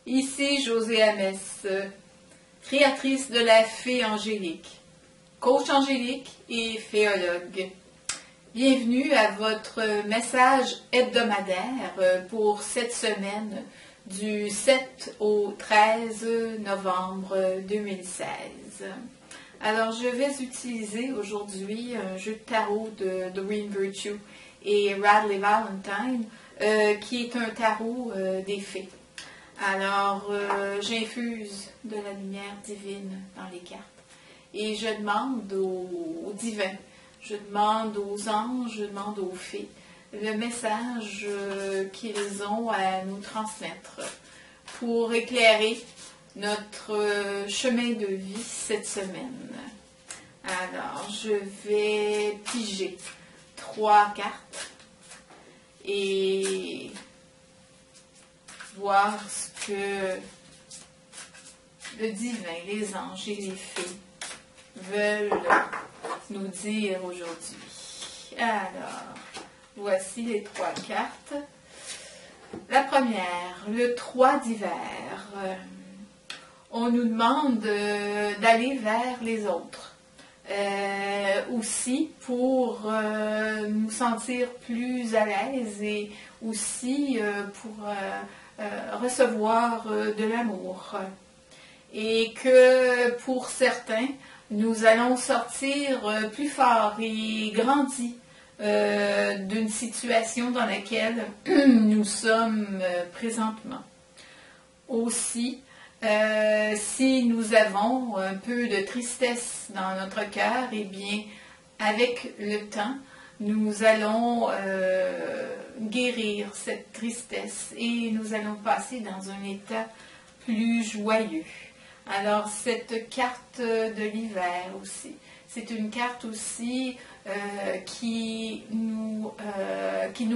Ici José Hamès, créatrice de la Fée Angélique, coach angélique et féologue. Bienvenue à votre message hebdomadaire pour cette semaine du 7 au 13 novembre 2016. Alors, je vais utiliser aujourd'hui un jeu de tarot de Doreen Virtue et Radleigh Valentine, qui est un tarot des fées. Alors, j'infuse de la lumière divine dans les cartes et je demande aux divins, je demande aux anges, je demande aux fées le message qu'ils ont à nous transmettre pour éclairer notre chemin de vie cette semaine. Alors, je vais piger 3 cartes et voir ce que le divin, les anges et les fées veulent nous dire aujourd'hui. Alors, voici les 3 cartes. La première, le 3 d'hiver. On nous demande d'aller vers les autres. Aussi pour nous sentir plus à l'aise et aussi pour recevoir de l'amour. Et que pour certains, nous allons sortir plus fort et grandis d'une situation dans laquelle nous sommes présentement. Aussi, si nous avons un peu de tristesse dans notre cœur, eh bien, avec le temps, nous allons guérir cette tristesse et nous allons passer dans un état plus joyeux. Alors, cette carte de l'hiver aussi, c'est une carte aussi qui nous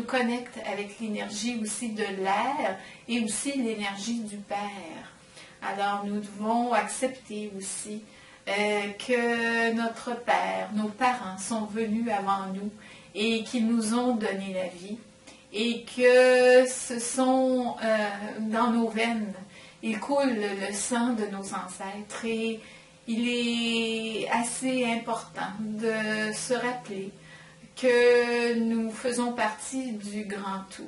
connecte avec l'énergie aussi de l'air et aussi l'énergie du Père. Alors, nous devons accepter aussi que notre Père, nos parents sont venus avant nous et qu'ils nous ont donné la vie et que ce sont dans nos veines, il coule le sang de nos ancêtres et il est assez important de se rappeler que nous faisons partie du grand tout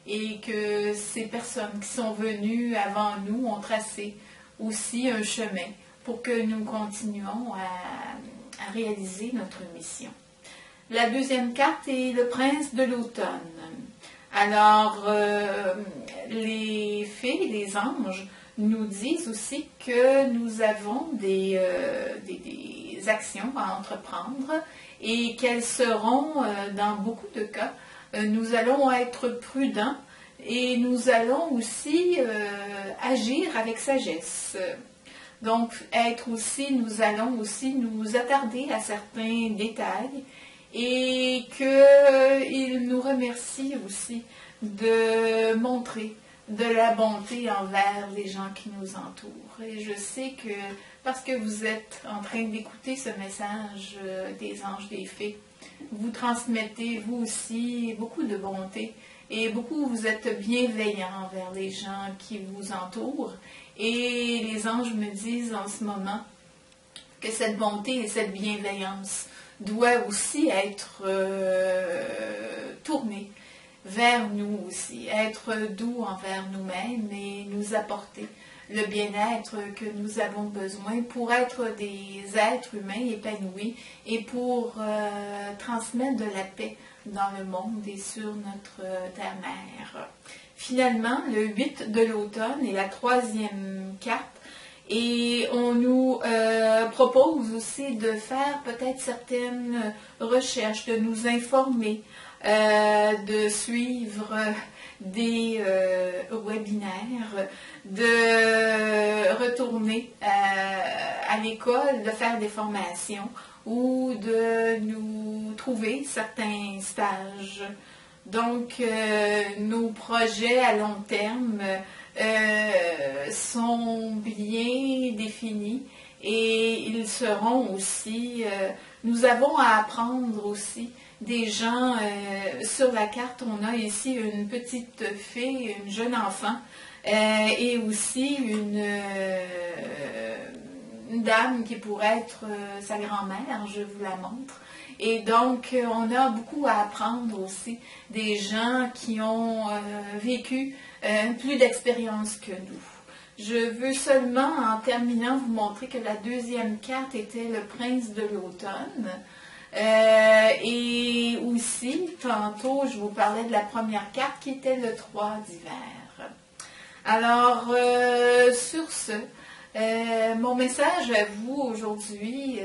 et que ces personnes qui sont venues avant nous ont tracé aussi un chemin pour que nous continuions à réaliser notre mission. La deuxième carte est le prince de l'automne. Alors, les fées, les anges, nous disent aussi que nous avons des actions à entreprendre et qu'elles seront, dans beaucoup de cas, nous allons être prudents et nous allons aussi agir avec sagesse. Donc, nous allons aussi nous attarder à certains détails et qu'ils nous remercient aussi de montrer de la bonté envers les gens qui nous entourent. Et je sais que, parce que vous êtes en train d'écouter ce message des anges, des fées, vous transmettez, vous aussi, beaucoup de bonté. Et vous êtes bienveillants envers les gens qui vous entourent. Et les anges me disent en ce moment que cette bonté et cette bienveillance doit aussi être tournée vers nous aussi, être doux envers nous-mêmes et nous apporter le bien-être que nous avons besoin pour être des êtres humains épanouis et pour transmettre de la paix dans le monde et sur notre terre-mère. Finalement, le 8 de l'automne est la 3e carte et on nous propose aussi de faire peut-être certaines recherches, de nous informer, de suivre des webinaires, de retourner à l'école, de faire des formations ou de nous trouver certains stages. Donc, nos projets à long terme sont bien définis et ils seront aussi, nous avons à apprendre aussi des gens. Sur la carte, on a ici une petite fille, une jeune enfant, et aussi une dame qui pourrait être sa grand-mère, je vous la montre. Et donc, on a beaucoup à apprendre aussi des gens qui ont vécu plus d'expérience que nous. Je veux seulement, en terminant, vous montrer que la deuxième carte était le prince de l'automne. Et aussi, tantôt, je vous parlais de la première carte qui était le 3 d'hiver. Alors, sur ce, mon message à vous aujourd'hui,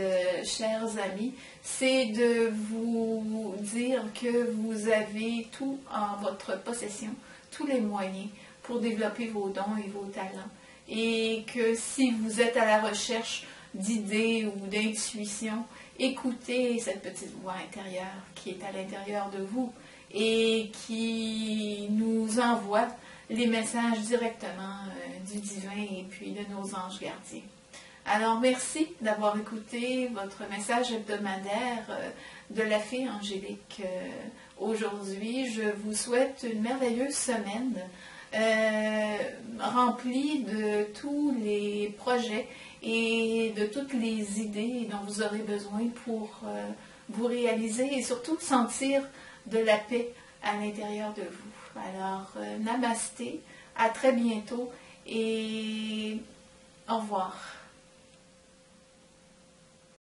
chers amis, c'est de vous dire que vous avez tout en votre possession, tous les moyens pour développer vos dons et vos talents. Et que si vous êtes à la recherche d'idées ou d'intuition, écoutez cette petite voix intérieure qui est à l'intérieur de vous et qui nous envoie les messages directement du divin et puis de nos anges gardiens. Alors, merci d'avoir écouté votre message hebdomadaire de la fée angélique aujourd'hui. Je vous souhaite une merveilleuse semaine remplie de tous les projets et de toutes les idées dont vous aurez besoin pour vous réaliser et surtout sentir de la paix à l'intérieur de vous. Alors, namasté, à très bientôt et au revoir.